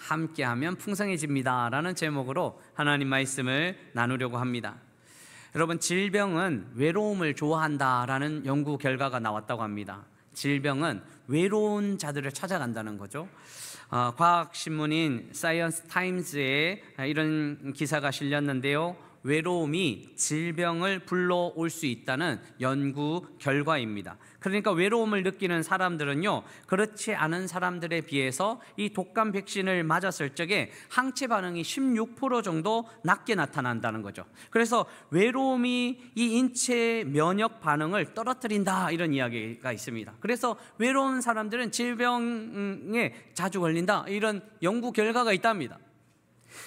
함께하면 풍성해집니다 라는 제목으로 하나님 말씀을 나누려고 합니다. 여러분, 질병은 외로움을 좋아한다라는 연구 결과가 나왔다고 합니다. 질병은 외로운 자들을 찾아간다는 거죠. 과학신문인 사이언스 타임즈에 이런 기사가 실렸는데요, 외로움이 질병을 불러올 수 있다는 연구 결과입니다. 그러니까 외로움을 느끼는 사람들은요, 그렇지 않은 사람들에 비해서 이 독감 백신을 맞았을 적에 항체 반응이 16% 정도 낮게 나타난다는 거죠. 그래서 외로움이 이 인체 면역 반응을 떨어뜨린다, 이런 이야기가 있습니다. 그래서 외로운 사람들은 질병에 자주 걸린다, 이런 연구 결과가 있답니다.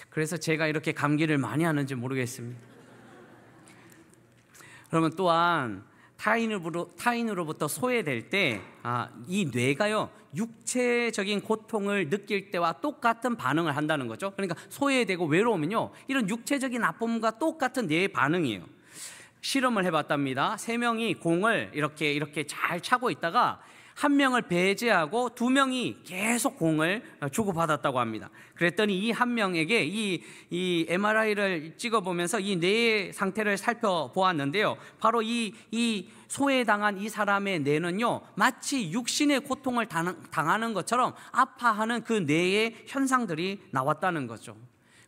그래서 제가 이렇게 감기를 많이 하는지 모르겠습니다. 그러면 또한 타인으로부터 소외될 때 이 뇌가요, 육체적인 고통을 느낄 때와 똑같은 반응을 한다는 거죠. 그러니까 소외되고 외로우면요, 이런 육체적인 아픔과 똑같은 뇌의 반응이에요. 실험을 해봤답니다. 3명이 공을 이렇게 잘 차고 있다가 한 명을 배제하고 2명이 계속 공을 주고받았다고 합니다. 그랬더니 이 한 명에게 이 MRI를 찍어보면서 이 뇌의 상태를 살펴보았는데요, 바로 이 소외당한 이 사람의 뇌는요, 마치 육신의 고통을 당하는 것처럼 아파하는 그 뇌의 현상들이 나왔다는 거죠.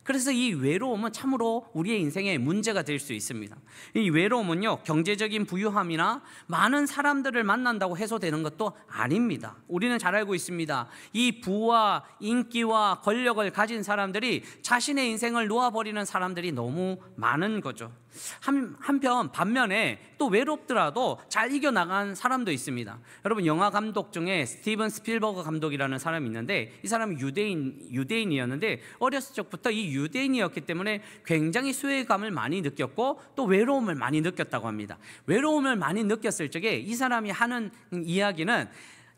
그래서 이 외로움은 참으로 우리의 인생에 문제가 될 수 있습니다. 이 외로움은요, 경제적인 부유함이나 많은 사람들을 만난다고 해소되는 것도 아닙니다. 우리는 잘 알고 있습니다. 이 부와 인기와 권력을 가진 사람들이 자신의 인생을 놓아버리는 사람들이 너무 많은 거죠. 한편 반면에 또 외롭더라도 잘 이겨나간 사람도 있습니다. 여러분, 영화 감독 중에 스티븐 스필버그 감독이라는 사람이 있는데, 이 사람이 유대인이었는데 어렸을 적부터 이 유대인이었기 때문에 굉장히 소외감을 많이 느꼈고 또 외로움을 많이 느꼈다고 합니다. 외로움을 많이 느꼈을 적에 이 사람이 하는 이야기는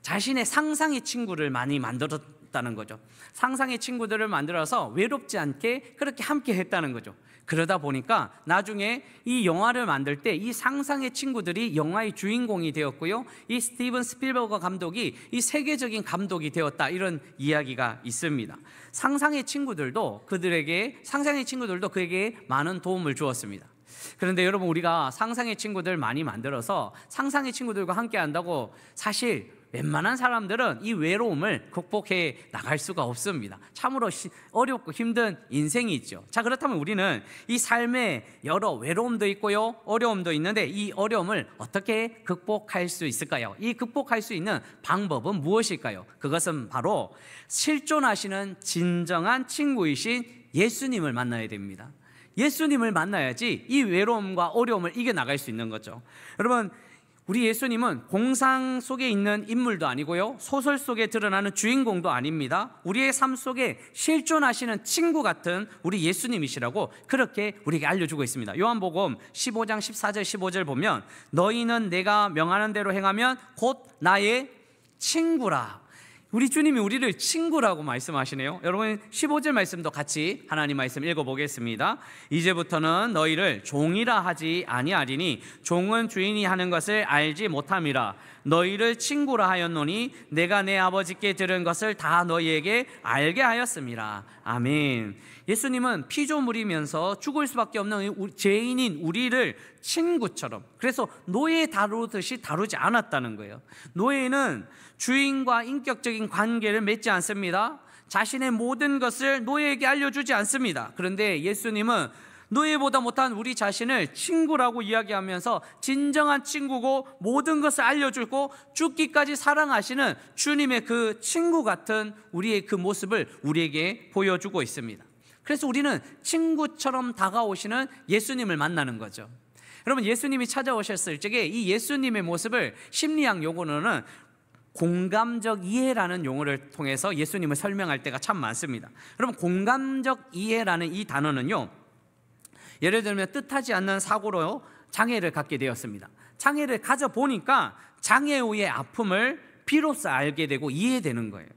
자신의 상상의 친구를 많이 만들었다는 거죠. 상상의 친구들을 만들어서 외롭지 않게 그렇게 함께 했다는 거죠. 그러다 보니까 나중에 이 영화를 만들 때 이 상상의 친구들이 영화의 주인공이 되었고요, 이 스티븐 스필버그 감독이 이 세계적인 감독이 되었다, 이런 이야기가 있습니다. 상상의 친구들도 그에게 많은 도움을 주었습니다. 그런데 여러분, 우리가 상상의 친구들 많이 만들어서 상상의 친구들과 함께 한다고 사실 웬만한 사람들은 이 외로움을 극복해 나갈 수가 없습니다. 참으로 어렵고 힘든 인생이 있죠. 자, 그렇다면 우리는 이 삶에 여러 외로움도 있고요, 어려움도 있는데 이 어려움을 어떻게 극복할 수 있을까요? 이 극복할 수 있는 방법은 무엇일까요? 그것은 바로 실존하시는 진정한 친구이신 예수님을 만나야 됩니다. 예수님을 만나야지 이 외로움과 어려움을 이겨나갈 수 있는 거죠. 여러분, 우리 예수님은 공상 속에 있는 인물도 아니고요, 소설 속에 드러나는 주인공도 아닙니다. 우리의 삶 속에 실존하시는 친구 같은 우리 예수님이시라고 그렇게 우리에게 알려주고 있습니다. 요한복음 15장 14절 15절 보면, 너희는 내가 명하는 대로 행하면 곧 나의 친구라. 우리 주님이 우리를 친구라고 말씀하시네요. 여러분, 15절 말씀도 같이 하나님 말씀 읽어보겠습니다. 이제부터는 너희를 종이라 하지 아니하리니 종은 주인이 하는 것을 알지 못함이라. 너희를 친구라 하였노니 내가 내 아버지께 들은 것을 다 너희에게 알게 하였음이라. 아멘. 예수님은 피조물이면서 죽을 수밖에 없는 죄인인 우리를 친구처럼, 그래서 노예 다루듯이 다루지 않았다는 거예요. 노예는 주인과 인격적인 관계를 맺지 않습니다. 자신의 모든 것을 노예에게 알려주지 않습니다. 그런데 예수님은 노예보다 못한 우리 자신을 친구라고 이야기하면서 진정한 친구고 모든 것을 알려주고 죽기까지 사랑하시는 주님의 그 친구 같은 우리의 그 모습을 우리에게 보여주고 있습니다. 그래서 우리는 친구처럼 다가오시는 예수님을 만나는 거죠. 여러분, 예수님이 찾아오셨을 적에 이 예수님의 모습을 심리학 용어로는 공감적 이해라는 용어를 통해서 예수님을 설명할 때가 참 많습니다. 여러분, 공감적 이해라는 이 단어는요, 예를 들면 뜻하지 않는 사고로 장애를 갖게 되었습니다. 장애를 가져보니까 장애 후의 아픔을 비로소 알게 되고 이해되는 거예요.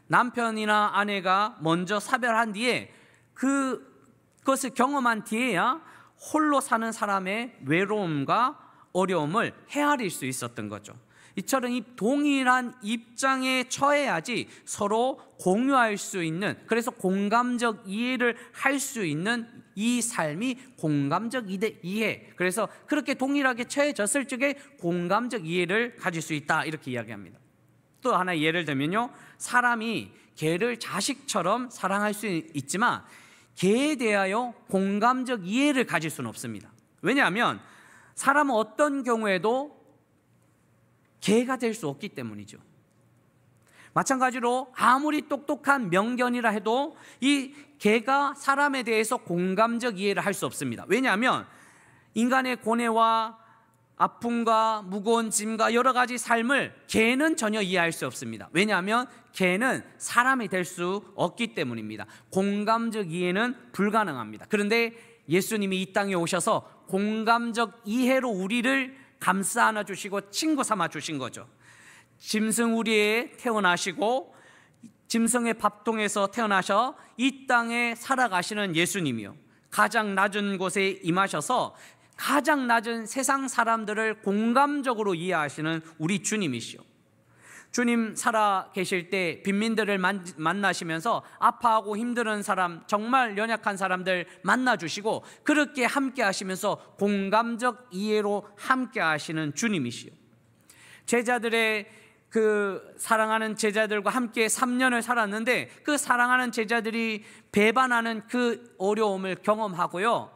남편이나 아내가 먼저 사별한 뒤에 그것을 경험한 뒤에야 홀로 사는 사람의 외로움과 어려움을 헤아릴 수 있었던 거죠. 이처럼 이 동일한 입장에 처해야지 서로 공유할 수 있는, 그래서 공감적 이해를 할 수 있는 이 삶이 공감적 이해, 그래서 그렇게 동일하게 처해졌을 적에 공감적 이해를 가질 수 있다, 이렇게 이야기합니다. 또 하나 예를 들면요, 사람이 개를 자식처럼 사랑할 수 있지만 개에 대하여 공감적 이해를 가질 수는 없습니다. 왜냐하면 사람은 어떤 경우에도 개가 될 수 없기 때문이죠. 마찬가지로 아무리 똑똑한 명견이라 해도 이 개가 사람에 대해서 공감적 이해를 할 수 없습니다. 왜냐하면 인간의 고뇌와 아픔과 무거운 짐과 여러 가지 삶을 개는 전혀 이해할 수 없습니다. 왜냐하면 개는 사람이 될 수 없기 때문입니다. 공감적 이해는 불가능합니다. 그런데 예수님이 이 땅에 오셔서 공감적 이해로 우리를 감싸 안아주시고 친구 삼아 주신 거죠. 짐승우리에 태어나시고 짐승의 밥통에서 태어나셔 이 땅에 살아가시는 예수님이요, 가장 낮은 곳에 임하셔서 가장 낮은 세상 사람들을 공감적으로 이해하시는 우리 주님이시요, 주님 살아 계실 때 빈민들을 만나시면서 아파하고 힘든 사람, 정말 연약한 사람들 만나주시고 그렇게 함께 하시면서 공감적 이해로 함께 하시는 주님이시요, 제자들의 그 사랑하는 제자들과 함께 3년을 살았는데 그 사랑하는 제자들이 배반하는 그 어려움을 경험하고요,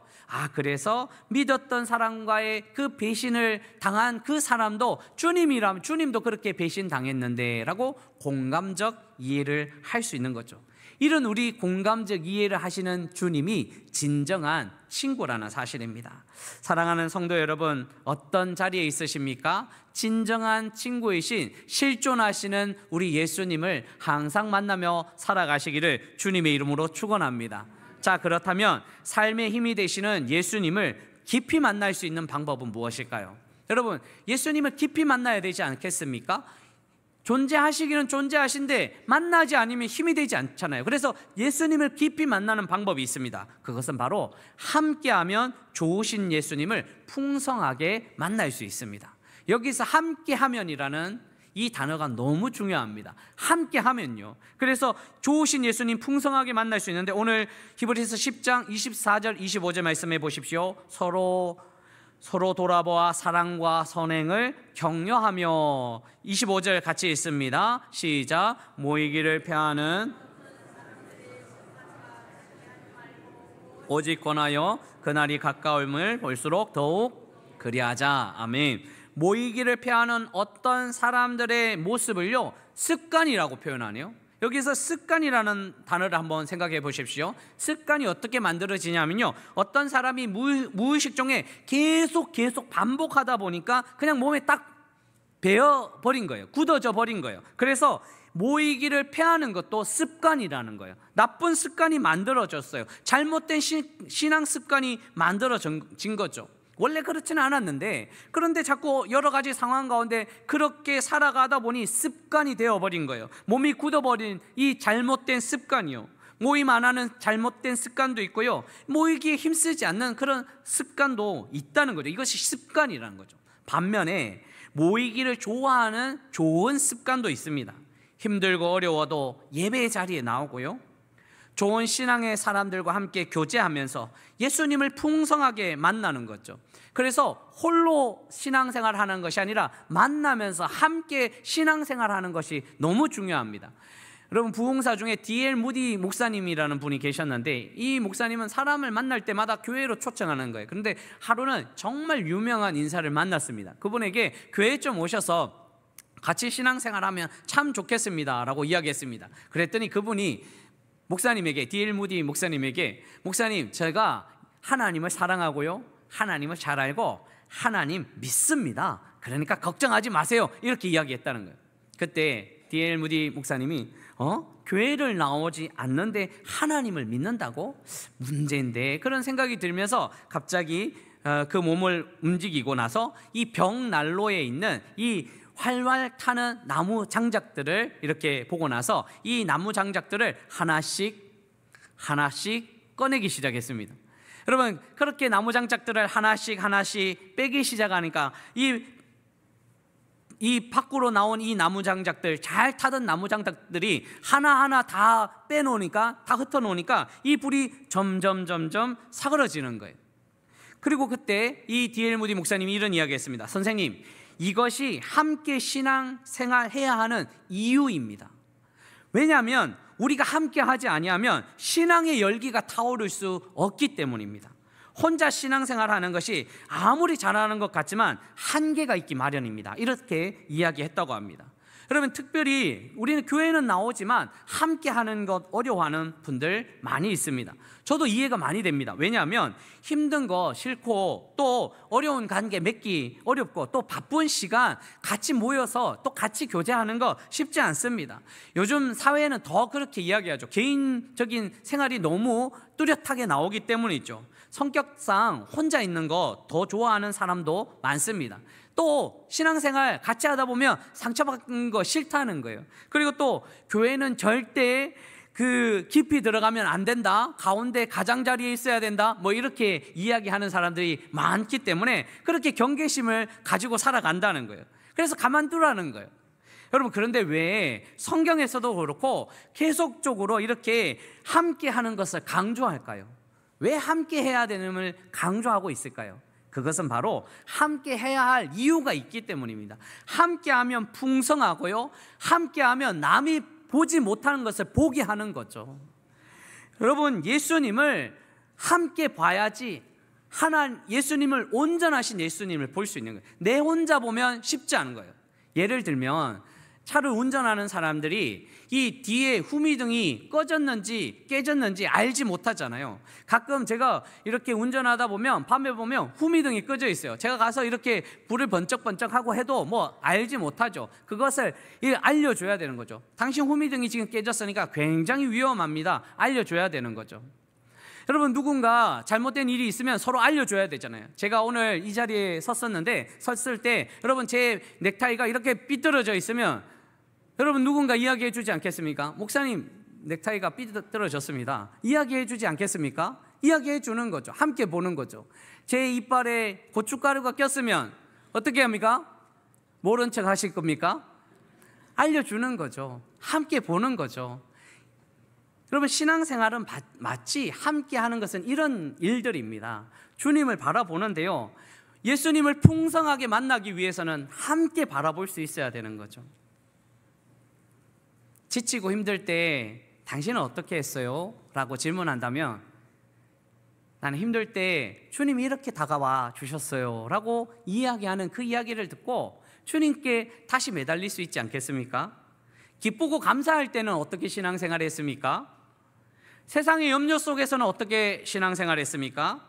그래서 믿었던 사람과의 그 배신을 당한 그 사람도 주님이라면 주님도 그렇게 배신당했는데 라고 공감적 이해를 할 수 있는 거죠. 이런 우리 공감적 이해를 하시는 주님이 진정한 친구라는 사실입니다. 사랑하는 성도 여러분, 어떤 자리에 있으십니까? 진정한 친구이신 실존하시는 우리 예수님을 항상 만나며 살아가시기를 주님의 이름으로 축원합니다. 자, 그렇다면 삶의 힘이 되시는 예수님을 깊이 만날 수 있는 방법은 무엇일까요? 여러분, 예수님을 깊이 만나야 되지 않겠습니까? 존재하시기는 존재하신데 만나지 않으면 힘이 되지 않잖아요. 그래서 예수님을 깊이 만나는 방법이 있습니다. 그것은 바로 함께하면 좋으신 예수님을 풍성하게 만날 수 있습니다. 여기서 함께하면이라는 이 단어가 너무 중요합니다. 함께하면요, 그래서 좋으신 예수님 풍성하게 만날 수 있는데 오늘 히브리서 10장 24절 25절 말씀해 보십시오. 서로 돌아보아 사랑과 선행을 격려하며, 25절 같이 읽습니다. 시작. 모이기를 패하는 오직 권하여 그날이 가까움을 볼수록 더욱 그리하자. 아멘. 모이기를 패하는 어떤 사람들의 모습을요, 습관이라고 표현하네요. 여기서 습관이라는 단어를 한번 생각해 보십시오. 습관이 어떻게 만들어지냐면요, 어떤 사람이 무의식 중에 계속 반복하다 보니까 그냥 몸에 딱 배어버린 거예요. 굳어져 버린 거예요. 그래서 모이기를 패하는 것도 습관이라는 거예요. 나쁜 습관이 만들어졌어요. 잘못된 신앙 습관이 만들어진 거죠. 원래 그렇지는 않았는데, 그런데 자꾸 여러 가지 상황 가운데 그렇게 살아가다 보니 습관이 되어버린 거예요. 몸이 굳어버린 이 잘못된 습관이요, 모임 안 하는 잘못된 습관도 있고요, 모이기에 힘쓰지 않는 그런 습관도 있다는 거죠. 이것이 습관이라는 거죠. 반면에 모이기를 좋아하는 좋은 습관도 있습니다. 힘들고 어려워도 예배 자리에 나오고요, 좋은 신앙의 사람들과 함께 교제하면서 예수님을 풍성하게 만나는 거죠. 그래서 홀로 신앙생활하는 것이 아니라 만나면서 함께 신앙생활하는 것이 너무 중요합니다. 여러분, 부흥사 중에 D.L. 무디 목사님이라는 분이 계셨는데 이 목사님은 사람을 만날 때마다 교회로 초청하는 거예요. 그런데 하루는 정말 유명한 인사를 만났습니다. 그분에게 교회에 좀 오셔서 같이 신앙생활하면 참 좋겠습니다 라고 이야기했습니다. 그랬더니 그분이 목사님에게, D.L. 무디 목사님에게, 목사님, 제가 하나님을 사랑하고요, 하나님을 잘 알고 하나님 믿습니다. 그러니까 걱정하지 마세요, 이렇게 이야기했다는 거예요. 그때 D.L. 무디 목사님이 교회를 나오지 않는데 하나님을 믿는다고? 문제인데, 그런 생각이 들면서 갑자기 그 몸을 움직이고 나서 이 벽난로에 있는 이 활활 타는 나무 장작들을 이렇게 보고 나서 이 나무 장작들을 하나씩 꺼내기 시작했습니다. 여러분, 그렇게 나무 장작들을 하나씩 빼기 시작하니까 이 이 밖으로 나온 이 나무 장작들, 잘 타던 나무 장작들이 하나하나 다 빼놓으니까, 다 흩어놓으니까 이 불이 점점 사그러지는 거예요. 그리고 그때 이 D.L. 무디 목사님이 이런 이야기했습니다. 선생님, 이것이 함께 신앙생활 해야 하는 이유입니다. 왜냐하면 우리가 함께 하지 아니하면 신앙의 열기가 타오를 수 없기 때문입니다. 혼자 신앙생활 하는 것이 아무리 잘하는 것 같지만 한계가 있기 마련입니다. 이렇게 이야기했다고 합니다. 여러분, 특별히 우리는 교회는 나오지만 함께 하는 것 어려워하는 분들 많이 있습니다. 저도 이해가 많이 됩니다. 왜냐하면 힘든 거 싫고, 또 어려운 관계 맺기 어렵고, 또 바쁜 시간 같이 모여서 또 같이 교제하는 거 쉽지 않습니다. 요즘 사회는 더 그렇게 이야기하죠. 개인적인 생활이 너무 뚜렷하게 나오기 때문이죠. 성격상 혼자 있는 거 더 좋아하는 사람도 많습니다. 또 신앙생활 같이 하다 보면 상처받는 거 싫다는 거예요. 그리고 또 교회는 절대 깊이 들어가면 안 된다, 가운데 가장자리에 있어야 된다, 뭐 이렇게 이야기하는 사람들이 많기 때문에 그렇게 경계심을 가지고 살아간다는 거예요. 그래서 가만두라는 거예요. 여러분, 그런데 왜 성경에서도 그렇고 계속적으로 이렇게 함께 하는 것을 강조할까요? 왜 함께 해야 되는을 강조하고 있을까요? 그것은 바로 함께 해야 할 이유가 있기 때문입니다. 함께하면 풍성하고요, 함께하면 남이 보지 못하는 것을 보게 하는 거죠. 여러분, 예수님을 함께 봐야지 예수님을, 온전하신 예수님을 볼 수 있는 거예요. 내 혼자 보면 쉽지 않은 거예요. 예를 들면 차를 운전하는 사람들이 이 뒤에 후미등이 꺼졌는지 깨졌는지 알지 못하잖아요. 가끔 제가 이렇게 운전하다 보면 밤에 보면 후미등이 꺼져 있어요. 제가 가서 이렇게 불을 번쩍번쩍 하고 해도 뭐 알지 못하죠. 그것을 알려줘야 되는 거죠. 당신 후미등이 지금 깨졌으니까 굉장히 위험합니다. 알려줘야 되는 거죠. 여러분, 누군가 잘못된 일이 있으면 서로 알려줘야 되잖아요. 제가 오늘 이 자리에 섰을 때 여러분, 제 넥타이가 이렇게 삐뚤어져 있으면 여러분, 누군가 이야기해 주지 않겠습니까? 목사님, 넥타이가 삐뚤어졌습니다. 이야기해 주지 않겠습니까? 이야기해 주는 거죠. 함께 보는 거죠. 제 이빨에 고춧가루가 꼈으면 어떻게 합니까? 모른 척 하실 겁니까? 알려주는 거죠. 함께 보는 거죠. 여러분, 신앙생활은 마치 함께 하는 것은 이런 일들입니다. 주님을 바라보는데요, 예수님을 풍성하게 만나기 위해서는 함께 바라볼 수 있어야 되는 거죠. 지치고 힘들 때 당신은 어떻게 했어요? 라고 질문한다면, 나는 힘들 때 주님이 이렇게 다가와 주셨어요 라고 이야기하는 그 이야기를 듣고 주님께 다시 매달릴 수 있지 않겠습니까? 기쁘고 감사할 때는 어떻게 신앙생활 했습니까? 세상의 염려 속에서는 어떻게 신앙생활 했습니까?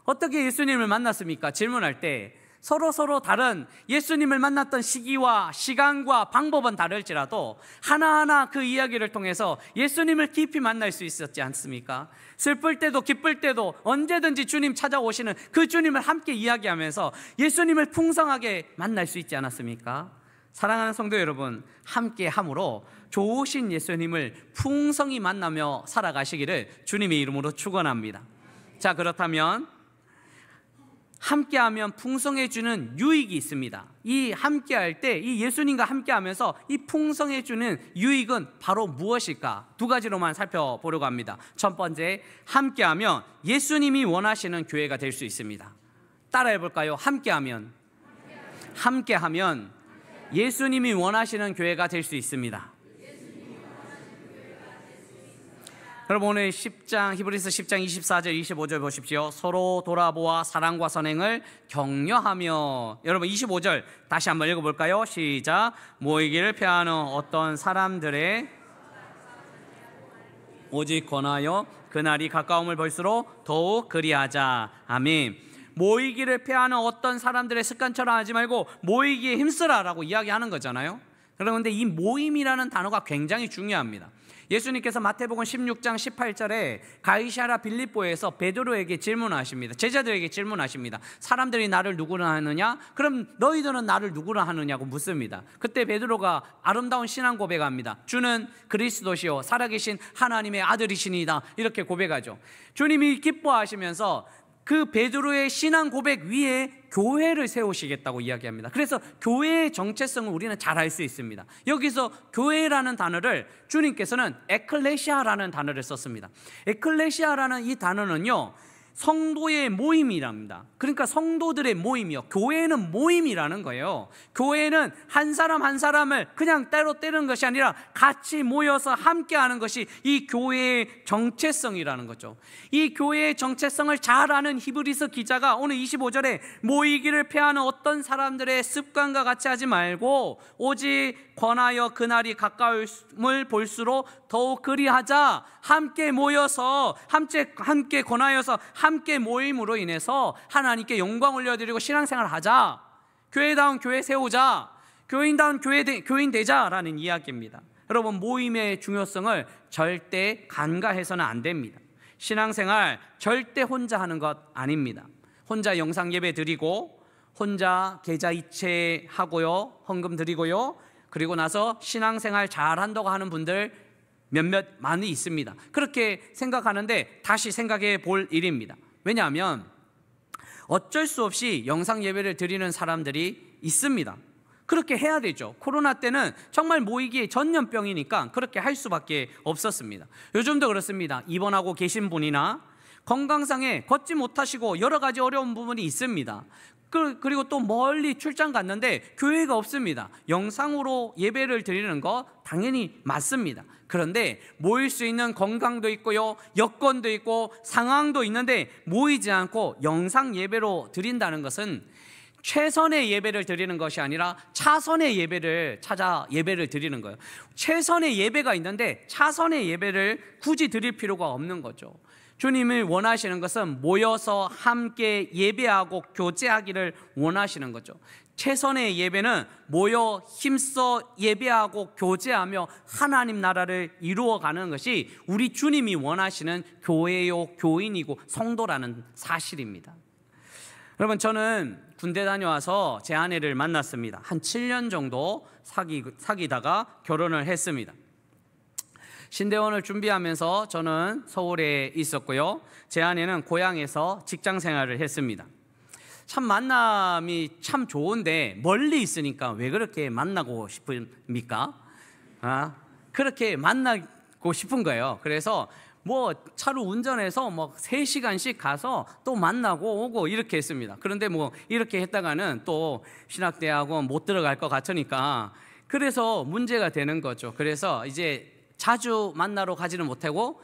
어떻게 예수님을 만났습니까? 질문할 때 서로 다른 예수님을 만났던 시기와 시간과 방법은 다를지라도 하나하나 그 이야기를 통해서 예수님을 깊이 만날 수 있었지 않습니까? 슬플 때도 기쁠 때도 언제든지 주님 찾아오시는 그 주님을 함께 이야기하면서 예수님을 풍성하게 만날 수 있지 않았습니까? 사랑하는 성도 여러분, 함께 함으로 좋으신 예수님을 풍성히 만나며 살아가시기를 주님의 이름으로 축원합니다. 자, 그렇다면 함께하면 풍성해지는 유익이 있습니다. 이 함께할 때, 이 예수님과 함께하면서 이 풍성해지는 유익은 바로 무엇일까? 두 가지로만 살펴보려고 합니다. 첫 번째, 함께하면 예수님이 원하시는 교회가 될 수 있습니다. 따라해 볼까요? 함께하면 예수님이 원하시는 교회가 될 수 있습니다. 여러분, 오늘 히브리서 10장 24절 25절 보십시오. 서로 돌아보아 사랑과 선행을 격려하며. 여러분, 25절 다시 한번 읽어볼까요? 시작. 모이기를 피하는 어떤 사람들의 오직 권하여 그날이 가까움을 볼수록 더욱 그리하자. 아멘. 모이기를 피하는 어떤 사람들의 습관처럼 하지 말고 모이기에 힘쓰라라고 이야기하는 거잖아요. 그런데 이 모임이라는 단어가 굉장히 중요합니다. 예수님께서 마태복음 16장 18절에 가이사랴 빌립보에서 베드로에게 질문하십니다. 제자들에게 질문하십니다. 사람들이 나를 누구라 하느냐? 그럼 너희들은 나를 누구라 하느냐고 묻습니다. 그때 베드로가 아름다운 신앙 고백합니다. 주는 그리스도시요 살아계신 하나님의 아들이시니이다. 이렇게 고백하죠. 주님이 기뻐하시면서 그 베드로의 신앙 고백 위에 교회를 세우시겠다고 이야기합니다. 그래서 교회의 정체성을 우리는 잘 알 수 있습니다. 여기서 교회라는 단어를 주님께서는 에클레시아라는 단어를 썼습니다. 에클레시아라는 이 단어는요, 성도의 모임이랍니다. 그러니까 성도들의 모임이요, 교회는 모임이라는 거예요. 교회는 한 사람 한 사람을 그냥 때로 때리는 것이 아니라 같이 모여서 함께하는 것이 이 교회의 정체성이라는 거죠. 이 교회의 정체성을 잘 아는 히브리서 기자가 오늘 25절에 모이기를 패하는 어떤 사람들의 습관과 같이 하지 말고 오직 권하여 그날이 가까움을 볼수록 더욱 그리하자. 함께 모여서 함께 권하여서 함께 모임으로 인해서 하나님께 영광 올려드리고 신앙생활을 하자. 교회다운 교회 세우자. 교인다운 교인 되자라는 이야기입니다. 여러분, 모임의 중요성을 절대 간과해서는 안 됩니다. 신앙생활 절대 혼자 하는 것 아닙니다. 혼자 영상 예배 드리고 혼자 계좌 이체하고요, 헌금 드리고요, 그리고 나서 신앙생활 잘한다고 하는 분들 몇몇 많이 있습니다. 그렇게 생각하는데 다시 생각해 볼 일입니다. 왜냐하면 어쩔 수 없이 영상 예배를 드리는 사람들이 있습니다. 그렇게 해야 되죠. 코로나 때는 정말 모이기 전염병이니까 그렇게 할 수밖에 없었습니다. 요즘도 그렇습니다. 입원하고 계신 분이나 건강상에 걷지 못하시고 여러 가지 어려운 부분이 있습니다. 그리고 또 멀리 출장 갔는데 교회가 없습니다. 영상으로 예배를 드리는 거 당연히 맞습니다. 그런데 모일 수 있는 건강도 있고요, 여건도 있고 상황도 있는데 모이지 않고 영상 예배로 드린다는 것은 최선의 예배를 드리는 것이 아니라 차선의 예배를 찾아 예배를 드리는 거예요. 최선의 예배가 있는데 차선의 예배를 굳이 드릴 필요가 없는 거죠. 주님이 원하시는 것은 모여서 함께 예배하고 교제하기를 원하시는 거죠. 최선의 예배는 모여 힘써 예배하고 교제하며 하나님 나라를 이루어가는 것이 우리 주님이 원하시는 교회요, 교인이고 성도라는 사실입니다. 여러분, 저는 군대 다녀와서 제 아내를 만났습니다. 한 7년 정도 사귀다가 결혼을 했습니다. 신대원을 준비하면서 저는 서울에 있었고요, 제 아내는 고향에서 직장 생활을 했습니다. 참 만남이 참 좋은데 멀리 있으니까 왜 그렇게 만나고 싶습니까? 그렇게 만나고 싶은 거예요. 그래서 뭐 차로 운전해서 뭐 3시간씩 가서 또 만나고 오고 이렇게 했습니다. 그런데 뭐 이렇게 했다가는 또 신학대학원 못 들어갈 것 같으니까 그래서 문제가 되는 거죠. 그래서 이제 자주 만나러 가지는 못하고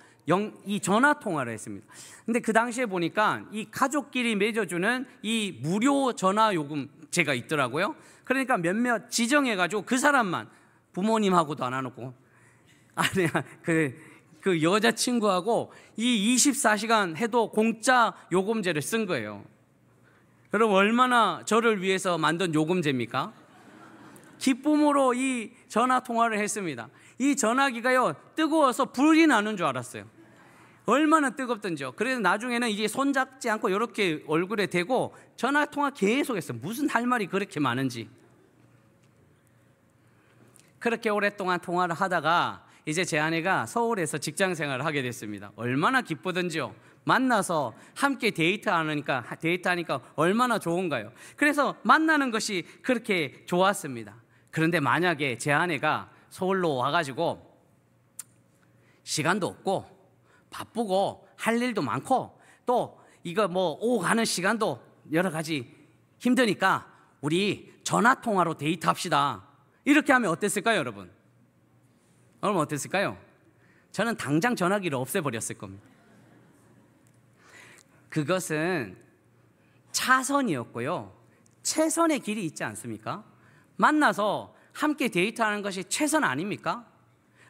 이 전화 통화를 했습니다. 근데 그 당시에 보니까 이 가족끼리 맺어주는 이 무료 전화 요금제가 있더라고요. 그러니까 몇몇 지정해가지고 그 사람만, 부모님하고도 안 하고 아니야 그 여자친구하고 이 24시간 해도 공짜 요금제를 쓴 거예요. 여러분, 얼마나 저를 위해서 만든 요금제입니까? 기쁨으로 이 전화 통화를 했습니다. 이 전화기가요, 뜨거워서 불이 나는 줄 알았어요. 얼마나 뜨겁던지요. 그래서 나중에는 이게 손잡지 않고 이렇게 얼굴에 대고 전화 통화 계속 했어요. 무슨 할 말이 그렇게 많은지. 그렇게 오랫동안 통화를 하다가 이제 제 아내가 서울에서 직장 생활을 하게 됐습니다. 얼마나 기쁘던지요. 만나서 함께 데이트하니까 얼마나 좋은가요. 그래서 만나는 것이 그렇게 좋았습니다. 그런데 만약에 제 아내가 서울로 와가지고 시간도 없고 바쁘고 할 일도 많고 또 이거 뭐 오고 가는 시간도 여러 가지 힘드니까 우리 전화통화로 데이트합시다, 이렇게 하면 어땠을까요, 여러분? 여러분, 어땠을까요? 저는 당장 전화기를 없애버렸을 겁니다. 그것은 차선이었고요, 최선의 길이 있지 않습니까? 만나서 함께 데이트하는 것이 최선 아닙니까?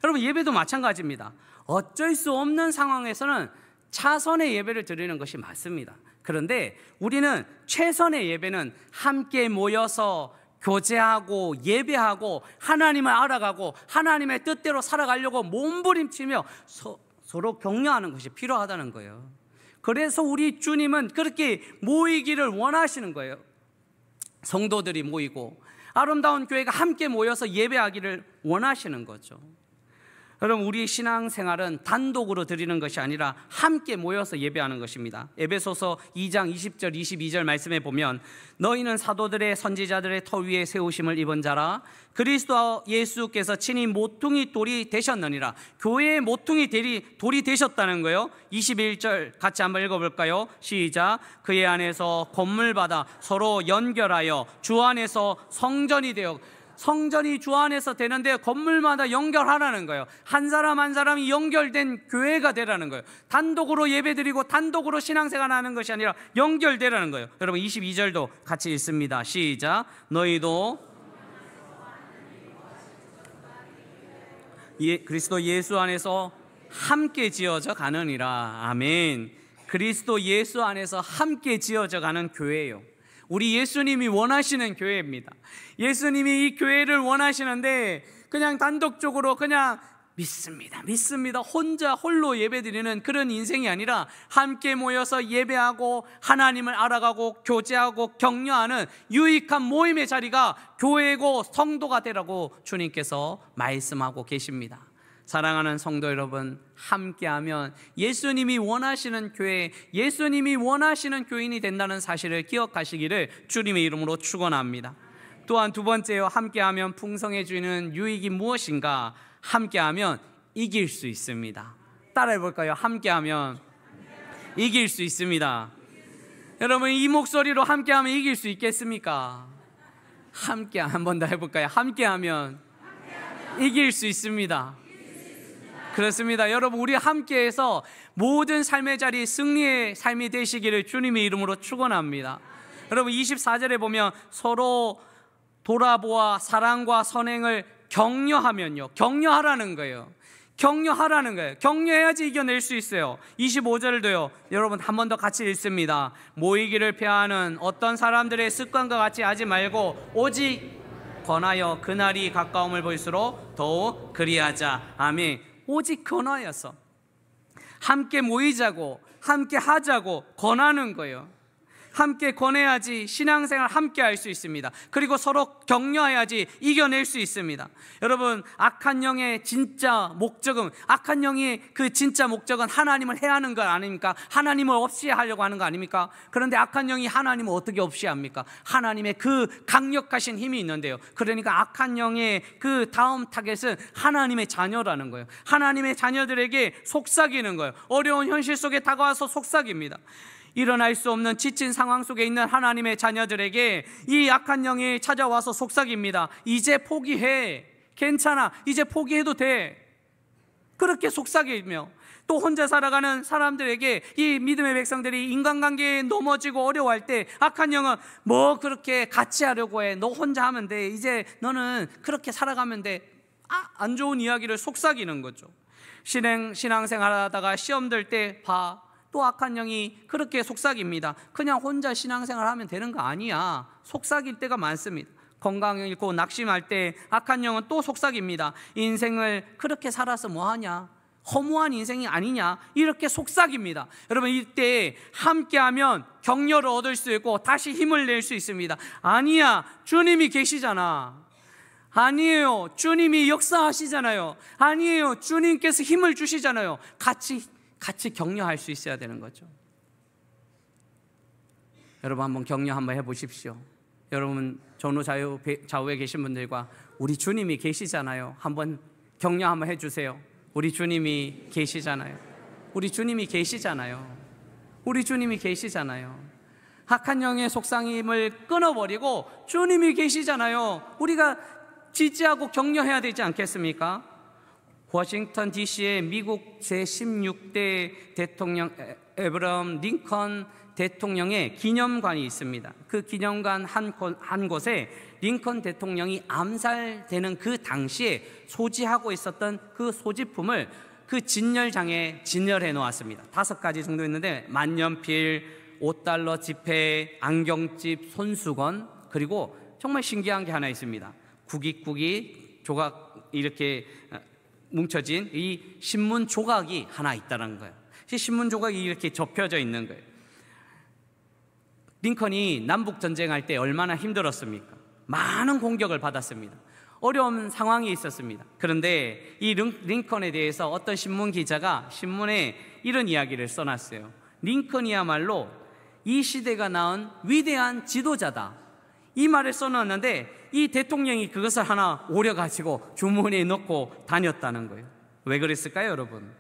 여러분, 예배도 마찬가지입니다. 어쩔 수 없는 상황에서는 차선의 예배를 드리는 것이 맞습니다. 그런데 우리는 최선의 예배는 함께 모여서 교제하고 예배하고 하나님을 알아가고 하나님의 뜻대로 살아가려고 몸부림치며 서로 격려하는 것이 필요하다는 거예요. 그래서 우리 주님은 그렇게 모이기를 원하시는 거예요. 성도들이 모이고 아름다운 교회가 함께 모여서 예배하기를 원하시는 거죠. 여러분, 우리 신앙생활은 단독으로 드리는 것이 아니라 함께 모여서 예배하는 것입니다. 에베소서 2장 20절 22절 말씀에 보면 너희는 사도들의 선지자들의 터 위에 세우심을 입은 자라 그리스도 예수께서 친히 모퉁이 돌이 되셨느니라. 교회의 모퉁이 돌이 되셨다는 거예요. 21절 같이 한번 읽어볼까요? 시작. 그의 안에서 건물받아 서로 연결하여 주 안에서 성전이 되어, 성전이 주 안에서 되는데 건물마다 연결하라는 거예요. 한 사람 한 사람이 연결된 교회가 되라는 거예요. 단독으로 예배드리고 단독으로 신앙생활하는 것이 아니라 연결되라는 거예요. 여러분 22절도 같이 읽습니다. 시작. 너희도 그리스도 예수 안에서 함께 지어져 가느니라. 아멘. 그리스도 예수 안에서 함께 지어져 가는 교회예요. 우리 예수님이 원하시는 교회입니다. 예수님이 이 교회를 원하시는데 그냥 단독적으로 그냥 믿습니다 혼자 홀로 예배드리는 그런 인생이 아니라 함께 모여서 예배하고 하나님을 알아가고 교제하고 격려하는 유익한 모임의 자리가 교회고 성도가 되라고 주님께서 말씀하고 계십니다. 사랑하는 성도 여러분, 함께하면 예수님이 원하시는 교회, 예수님이 원하시는 교인이 된다는 사실을 기억하시기를 주님의 이름으로 축원합니다. 또한 두 번째요, 함께하면 풍성해지는 유익이 무엇인가? 함께하면 이길 수 있습니다. 따라해 볼까요? 함께하면 이길 수 있습니다. 여러분, 이 목소리로 함께하면 이길 수 있겠습니까? 함께 한 번 더 해볼까요? 함께하면 이길 수 있습니다. 그렇습니다. 여러분, 우리 함께해서 모든 삶의 자리 승리의 삶이 되시기를 주님의 이름으로 축원합니다. 여러분 24절에 보면 서로 돌아보아 사랑과 선행을 격려하면요, 격려하라는 거예요. 격려하라는 거예요. 격려해야지 이겨낼 수 있어요. 25절도요, 여러분 한 번 더 같이 읽습니다. 모이기를 폐하는 어떤 사람들의 습관과 같이 하지 말고 오직 권하여 그날이 가까움을 볼수록 더욱 그리하자. 아멘. 오직 권하여서 함께 모이자고 함께 하자고 권하는 거예요. 함께 권해야지 신앙생활 함께 할 수 있습니다. 그리고 서로 격려해야지 이겨낼 수 있습니다. 여러분, 악한 영의 진짜 목적은, 악한 영의 그 진짜 목적은 하나님을 해하는 것 아닙니까? 하나님을 없이 하려고 하는 거 아닙니까? 그런데 악한 영이 하나님을 어떻게 없이 합니까? 하나님의 그 강력하신 힘이 있는데요. 그러니까 악한 영의 그 다음 타겟은 하나님의 자녀라는 거예요. 하나님의 자녀들에게 속삭이는 거예요. 어려운 현실 속에 다가와서 속삭입니다. 일어날 수 없는 지친 상황 속에 있는 하나님의 자녀들에게 이 악한 영이 찾아와서 속삭입니다. 이제 포기해. 괜찮아. 이제 포기해도 돼. 그렇게 속삭이며, 또 혼자 살아가는 사람들에게, 이 믿음의 백성들이 인간관계에 넘어지고 어려워할 때 악한 영은 뭐 그렇게 같이 하려고 해. 너 혼자 하면 돼. 이제 너는 그렇게 살아가면 돼. 안 좋은 이야기를 속삭이는 거죠. 신앙생활 하다가 시험 들 때 봐. 또 악한 영이 그렇게 속삭입니다. 그냥 혼자 신앙생활 하면 되는 거 아니야. 속삭일 때가 많습니다. 건강 잃고 낙심할 때 악한 영은 또 속삭입니다. 인생을 그렇게 살아서 뭐하냐, 허무한 인생이 아니냐, 이렇게 속삭입니다. 여러분, 이때 함께하면 격려를 얻을 수 있고 다시 힘을 낼 수 있습니다. 아니야, 주님이 계시잖아. 아니에요, 주님이 역사하시잖아요. 아니에요, 주님께서 힘을 주시잖아요. 같이 격려할 수 있어야 되는 거죠. 여러분, 한번 격려 한번 해보십시오. 여러분, 전후 좌우에 계신 분들과 우리 주님이 계시잖아요. 한번 격려 한번 해주세요. 우리 주님이 계시잖아요. 우리 주님이 계시잖아요. 우리 주님이 계시잖아요. 악한 영의 속삭임을 끊어버리고 주님이 계시잖아요. 우리가 지지하고 격려해야 되지 않겠습니까? 워싱턴 DC에 미국 제16대 대통령 에브라함 링컨 대통령의 기념관이 있습니다. 그 기념관 한 곳에 링컨 대통령이 암살되는 그 당시에 소지하고 있었던 그 소지품을 그 진열장에 진열해 놓았습니다. 5가지 정도 있는데 만년필, $5 지폐, 안경집, 손수건, 그리고 정말 신기한 게 하나 있습니다. 구깃구깃 조각 이렇게 뭉쳐진 이 신문 조각이 하나 있다는 거예요. 이 신문 조각이 이렇게 접혀져 있는 거예요. 링컨이 남북 전쟁할 때 얼마나 힘들었습니까? 많은 공격을 받았습니다. 어려운 상황이 있었습니다. 그런데 이 링컨에 대해서 어떤 신문 기자가 신문에 이런 이야기를 써놨어요. 링컨이야말로 이 시대가 낳은 위대한 지도자다, 이 말을 써놨는데 이 대통령이 그것을 하나 오려가지고 주머니에 넣고 다녔다는 거예요. 왜 그랬을까요, 여러분?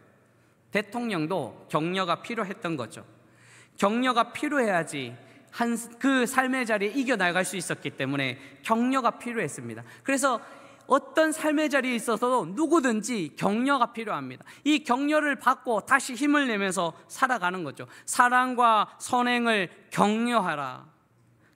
대통령도 격려가 필요했던 거죠. 격려가 필요해야지 그 삶의 자리에 이겨나갈 수 있었기 때문에 격려가 필요했습니다. 그래서 어떤 삶의 자리에 있어서도 누구든지 격려가 필요합니다. 이 격려를 받고 다시 힘을 내면서 살아가는 거죠. 사랑과 선행을 격려하라.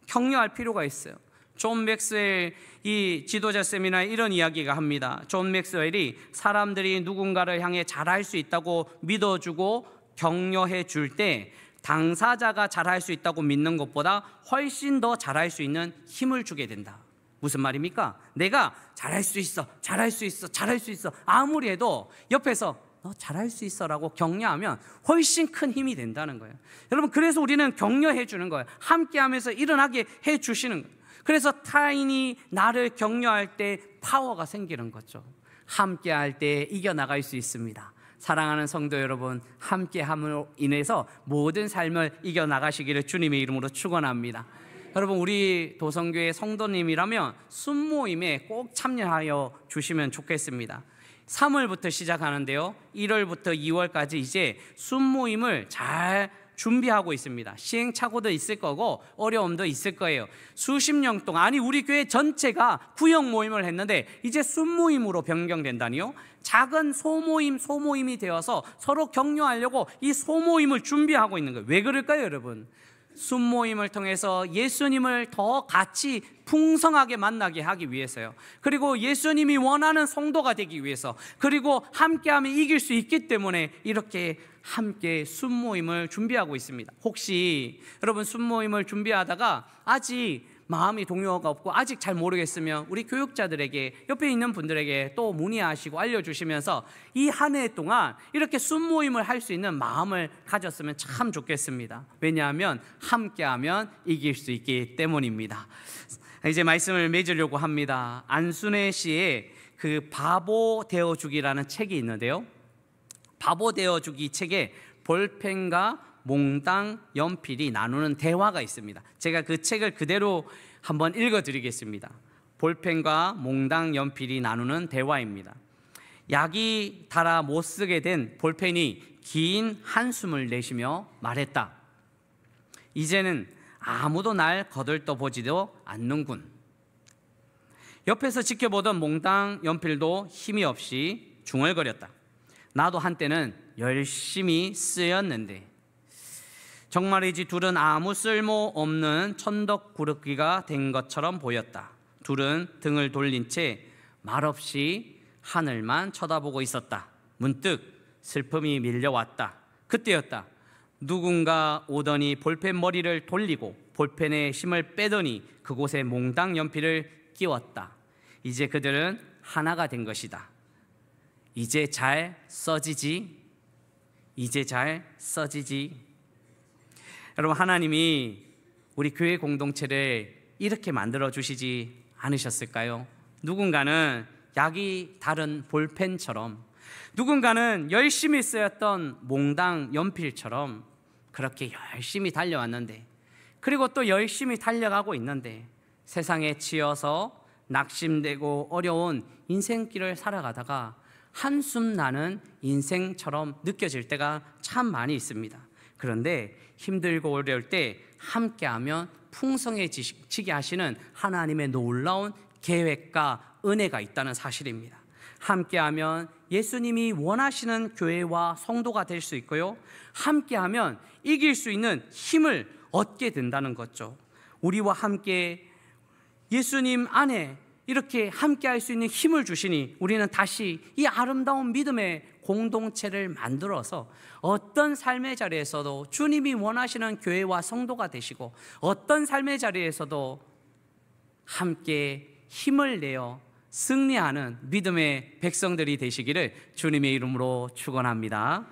격려할 필요가 있어요. 존 맥스웰 이 지도자 세미나에 이런 이야기가 합니다. 존 맥스웰이 사람들이 누군가를 향해 잘할 수 있다고 믿어주고 격려해 줄 때 당사자가 잘할 수 있다고 믿는 것보다 훨씬 더 잘할 수 있는 힘을 주게 된다. 무슨 말입니까? 내가 잘할 수 있어, 잘할 수 있어, 잘할 수 있어 아무리 해도 옆에서 너 잘할 수 있어 라고 격려하면 훨씬 큰 힘이 된다는 거예요. 여러분, 그래서 우리는 격려해 주는 거예요. 함께 하면서 일어나게 해 주시는 거예요. 그래서 타인이 나를 격려할 때 파워가 생기는 거죠. 함께 할 때 이겨나갈 수 있습니다. 사랑하는 성도 여러분, 함께함으로 인해서 모든 삶을 이겨나가시기를 주님의 이름으로 축원합니다. 여러분, 우리 도성교회 성도님이라면 순모임에 꼭 참여하여 주시면 좋겠습니다. 3월부터 시작하는데요, 1월부터 2월까지 이제 순모임을 잘 준비하고 있습니다. 시행착오도 있을 거고 어려움도 있을 거예요. 수십 년 동안, 아니 우리 교회 전체가 구역 모임을 했는데 이제 순모임으로 변경된다니요. 작은 소모임이 되어서 서로 격려하려고 이 소모임을 준비하고 있는 거예요. 왜 그럴까요, 여러분? 순모임을 통해서 예수님을 더 같이 풍성하게 만나게 하기 위해서요. 그리고 예수님이 원하는 성도가 되기 위해서, 그리고 함께하면 이길 수 있기 때문에 이렇게 함께 순모임을 준비하고 있습니다. 혹시 여러분 순모임을 준비하다가 아직 마음이 동요가 없고 아직 잘 모르겠으면 우리 교육자들에게, 옆에 있는 분들에게 또 문의하시고 알려주시면서 이 한 해 동안 이렇게 순모임을 할 수 있는 마음을 가졌으면 참 좋겠습니다. 왜냐하면 함께하면 이길 수 있기 때문입니다. 이제 말씀을 맺으려고 합니다. 안순애 씨의 그 바보 되어주기라는 책이 있는데요, 바보 되어주기 책에 볼펜과 몽땅 연필이 나누는 대화가 있습니다. 제가 그 책을 그대로 한번 읽어드리겠습니다. 볼펜과 몽땅 연필이 나누는 대화입니다. 약이 달아 못 쓰게 된 볼펜이 긴 한숨을 내쉬며 말했다. 이제는 아무도 날 거들떠보지도 않는군. 옆에서 지켜보던 몽땅 연필도 힘이 없이 중얼거렸다. 나도 한때는 열심히 쓰였는데. 정말이지 둘은 아무 쓸모없는 천덕꾸러기가 된 것처럼 보였다. 둘은 등을 돌린 채 말없이 하늘만 쳐다보고 있었다. 문득 슬픔이 밀려왔다. 그때였다. 누군가 오더니 볼펜 머리를 돌리고 볼펜에 힘을 빼더니 그곳에 몽땅 연필을 끼웠다. 이제 그들은 하나가 된 것이다. 이제 잘 써지지. 이제 잘 써지지. 여러분, 하나님이 우리 교회 공동체를 이렇게 만들어 주시지 않으셨을까요? 누군가는 약이 다른 볼펜처럼, 누군가는 열심히 쓰였던 몽땅 연필처럼 그렇게 열심히 달려왔는데, 그리고 또 열심히 달려가고 있는데 세상에 치여서 낙심되고 어려운 인생길을 살아가다가 한숨 나는 인생처럼 느껴질 때가 참 많이 있습니다. 그런데 힘들고 어려울 때 함께하면 풍성해지게 하시는 하나님의 놀라운 계획과 은혜가 있다는 사실입니다. 함께하면 예수님이 원하시는 교회와 성도가 될 수 있고요, 함께하면 이길 수 있는 힘을 얻게 된다는 거죠. 우리와 함께 예수님 안에 이렇게 함께할 수 있는 힘을 주시니 우리는 다시 이 아름다운 믿음의 공동체를 만들어서 어떤 삶의 자리에서도 주님이 원하시는 교회와 성도가 되시고, 어떤 삶의 자리에서도 함께 힘을 내어 승리하는 믿음의 백성들이 되시기를 주님의 이름으로 축원합니다.